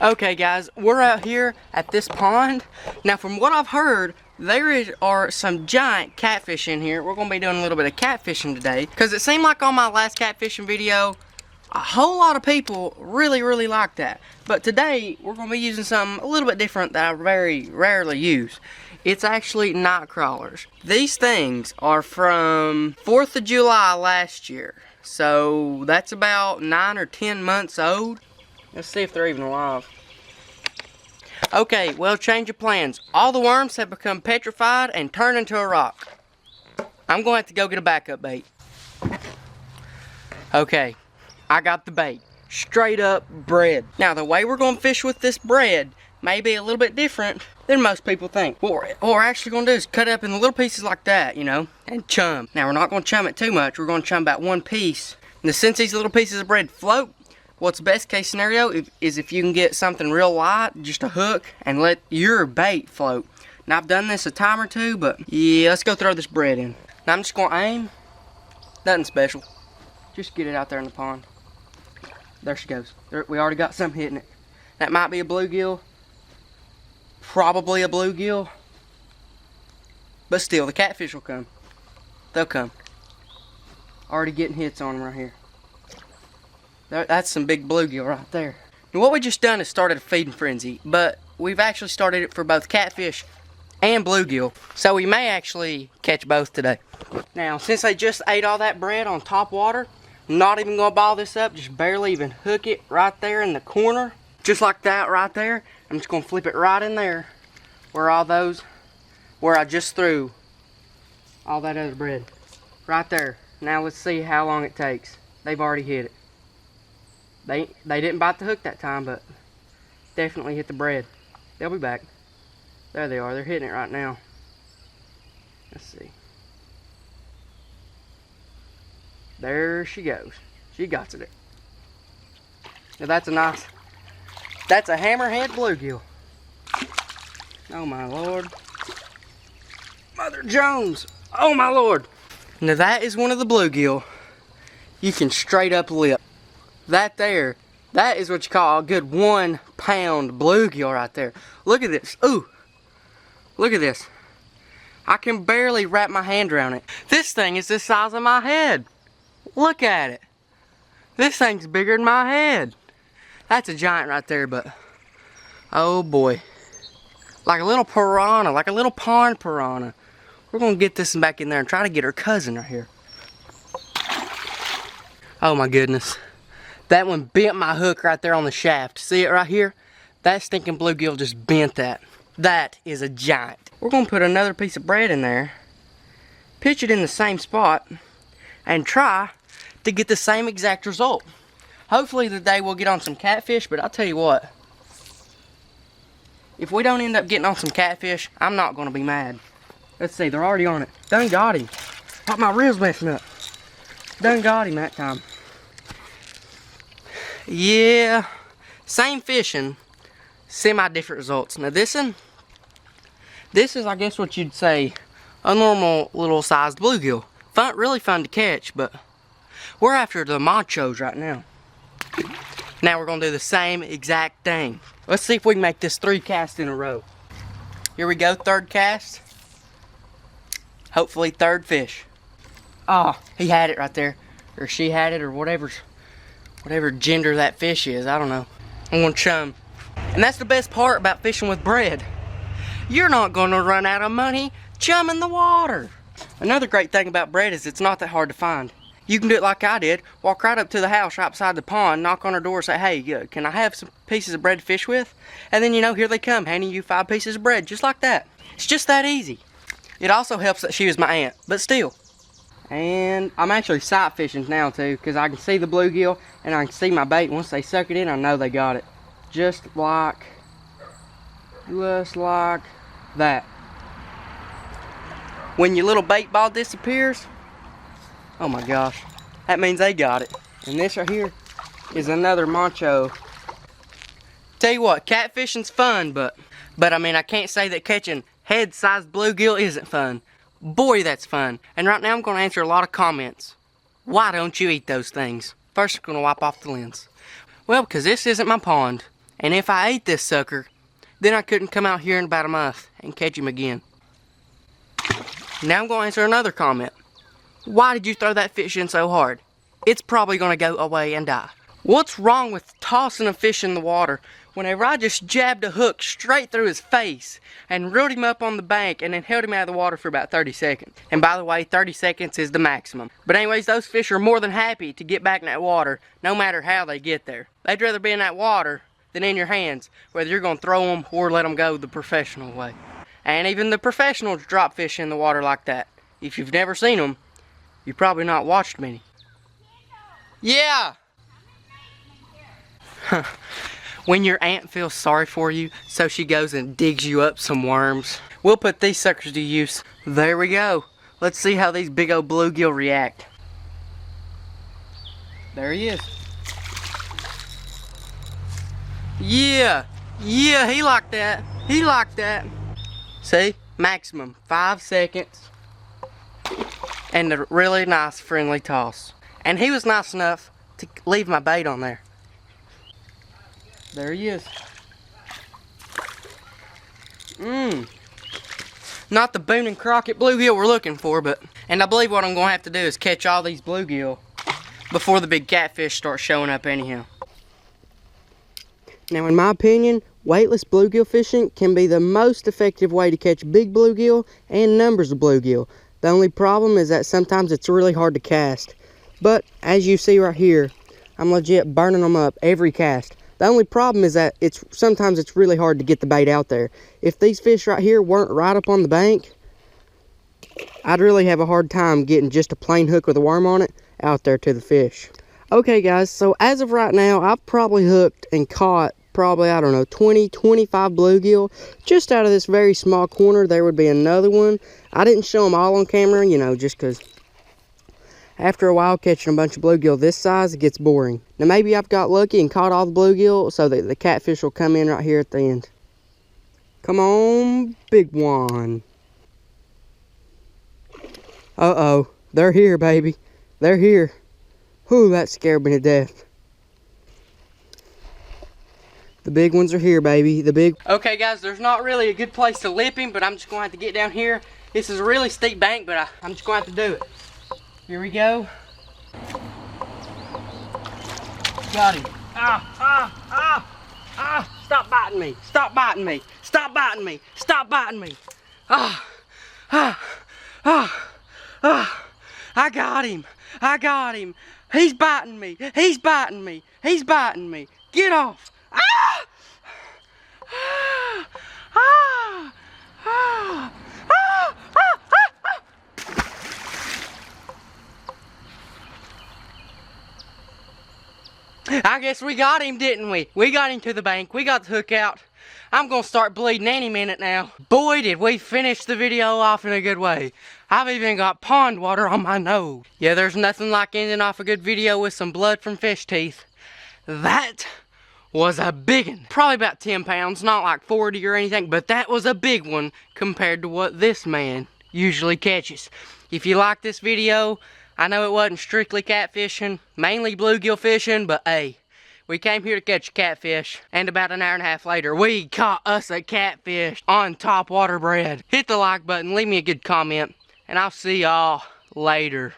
Okay guys, we're out here at this pond. Now from what I've heard, are some giant catfish in here. We're going to be doing a little bit of catfishing today. Because it seemed like on my last catfishing video, a whole lot of people really liked that. But today, we're going to be using something a little bit different that I very rarely use. It's actually night crawlers. These things are from 4th of July last year. So that's about 9 or 10 months old. Let's see if they're even alive. Okay, well, change of plans. All the worms have become petrified and turned into a rock. I'm going to have to go get a backup bait. Okay, I got the bait. Straight up bread. Now, the way we're going to fish with this bread may be a little bit different than most people think. What we're actually going to do is cut it up in little pieces like that, you know, and chum. Now, we're not going to chum it too much. We're going to chum about one piece. And since these little pieces of bread float, what's best case scenario is if you can get something real light, just a hook, and let your bait float. Now, I've done this a time or two, but yeah, let's go throw this bread in. Now, I'm just going to aim. Nothing special. Just get it out there in the pond. There she goes. We already got some hitting it. That might be a bluegill. Probably a bluegill. But still, the catfish will come. They'll come. Already getting hits on them right here. That's some big bluegill right there. And what we just done is started a feeding frenzy, but we've actually started it for both catfish and bluegill. So we may actually catch both today. Now, since I just ate all that bread on top water, I'm not even gonna ball this up, just barely even hook it right there in the corner. Just like that right there. I'm just gonna flip it right in there where I just threw all that other bread. Right there. Now let's see how long it takes. They've already hit it. They didn't bite the hook that time, but definitely hit the bread. They'll be back. There they are. They're hitting it right now. Let's see. There she goes. She got it. Now that's a hammerhead bluegill. Oh my Lord. Mother Jones. Oh my Lord. Now that is one of the bluegill you can straight up lip. That is what you call a good 1 pound bluegill right there. Look at this. Ooh. Look at this. I can barely wrap my hand around it. This thing is the size of my head. Look at it. This thing's bigger than my head. That's a giant right there, but oh boy. Like a little piranha, like a little pond piranha. We're gonna get this one back in there and try to get her cousin right here. Oh my goodness. That one bent my hook right there on the shaft. See it right here? That stinking bluegill just bent that. That is a giant. We're going to put another piece of bread in there, pitch it in the same spot, and try to get the same exact result. Hopefully today we'll get on some catfish, but I'll tell you what. If we don't end up getting on some catfish, I'm not going to be mad. Let's see, they're already on it. Done got him. Thought my reel's messing up. Done got him that time. Yeah, same fishing, semi-different results. Now this is, I guess what you'd say, a normal little sized bluegill. Really fun to catch, but we're after the machos right now. Now we're gonna do the same exact thing. Let's see if we can make this 3 casts in a row. Here we go, 3rd cast. Hopefully 3rd fish. Oh, he had it right there, or she had it, or whatever gender that fish is, I don't know. I'm gonna chum. And that's the best part about fishing with bread. You're not gonna run out of money chumming the water. Another great thing about bread is it's not that hard to find. You can do it like I did, walk right up to the house right beside the pond, knock on her door, say, hey, can I have some pieces of bread to fish with? And then, you know, here they come, handing you 5 pieces of bread, just like that. It's just that easy. It also helps that she was my aunt, but still. And I'm actually sight fishing now too, because I can see the bluegill and I can see my bait. Once they suck it in, I know they got it. Just like that. When your little bait ball disappears, oh my gosh, that means they got it. And this right here is another macho. Tell you what, catfishing's fun, but I mean, I can't say that catching head-sized bluegill isn't fun. Boy, that's fun. And right now I'm going to answer a lot of comments. Why don't you eat those things? First, I'm going to wipe off the lens. Well, because this isn't my pond. And if I ate this sucker, then I couldn't come out here in about a month and catch him again. Now I'm going to answer another comment. Why did you throw that fish in so hard? It's probably going to go away and die. What's wrong with tossing a fish in the water whenever I just jabbed a hook straight through his face and reeled him up on the bank and then held him out of the water for about 30 seconds? And by the way, 30 seconds is the maximum. But anyways, those fish are more than happy to get back in that water no matter how they get there. They'd rather be in that water than in your hands, whether you're going to throw them or let them go the professional way. And even the professionals drop fish in the water like that. If you've never seen them, you've probably not watched many. Yeah! When your aunt feels sorry for you, so she goes and digs you up some worms. We'll put these suckers to use. There we go. Let's see how these big old bluegill react. There he is. Yeah, he liked that. He liked that. See, maximum 5 seconds. And a really nice friendly toss. And he was nice enough to leave my bait on there. There he is. Not the Boone and Crockett bluegill we're looking for, but... And I believe what I'm going to have to do is catch all these bluegill before the big catfish start showing up anyhow. Now, in my opinion, weightless bluegill fishing can be the most effective way to catch big bluegill and numbers of bluegill. The only problem is that sometimes it's really hard to cast. But, as you see right here, I'm legit burning them up every cast. The only problem is that sometimes it's really hard to get the bait out there. If these fish right here weren't right up on the bank, I'd really have a hard time getting just a plain hook with a worm on it out there to the fish. Okay guys, so as of right now, I've probably hooked and caught probably, I don't know, 20, 25 bluegill. Just out of this very small corner, there would be another one. I didn't show them all on camera, you know, just because after a while catching a bunch of bluegill this size, it gets boring. Now maybe I've got lucky and caught all the bluegill so that the catfish will come in right here at the end. Come on, big one. Uh-oh, they're here, baby. They're here. Whew, that scared me to death. The big ones are here, baby. The big... Okay, guys, there's not really a good place to lip him, but I'm just going to have to get down here. This is a really steep bank, but I'm just going to have to do it. Here we go. Got him. Stop biting me. Stop biting me. Stop biting me. Stop biting me. I got him. I got him. He's biting me. He's biting me. He's biting me. Get off. I guess we got him, didn't we? We got him to the bank. We got the hook out. I'm gonna start bleeding any minute now. Boy, did we finish the video off in a good way. I've even got pond water on my nose. Yeah, there's nothing like ending off a good video with some blood from fish teeth. That was a big one. Probably about 10 pounds, not like 40 or anything, but that was a big one compared to what this man usually catches. If you like this video, I know it wasn't strictly catfishing, mainly bluegill fishing, but hey, we came here to catch a catfish, and about an hour and a half later, we caught us a catfish on top water bread. Hit the like button, leave me a good comment, and I'll see y'all later.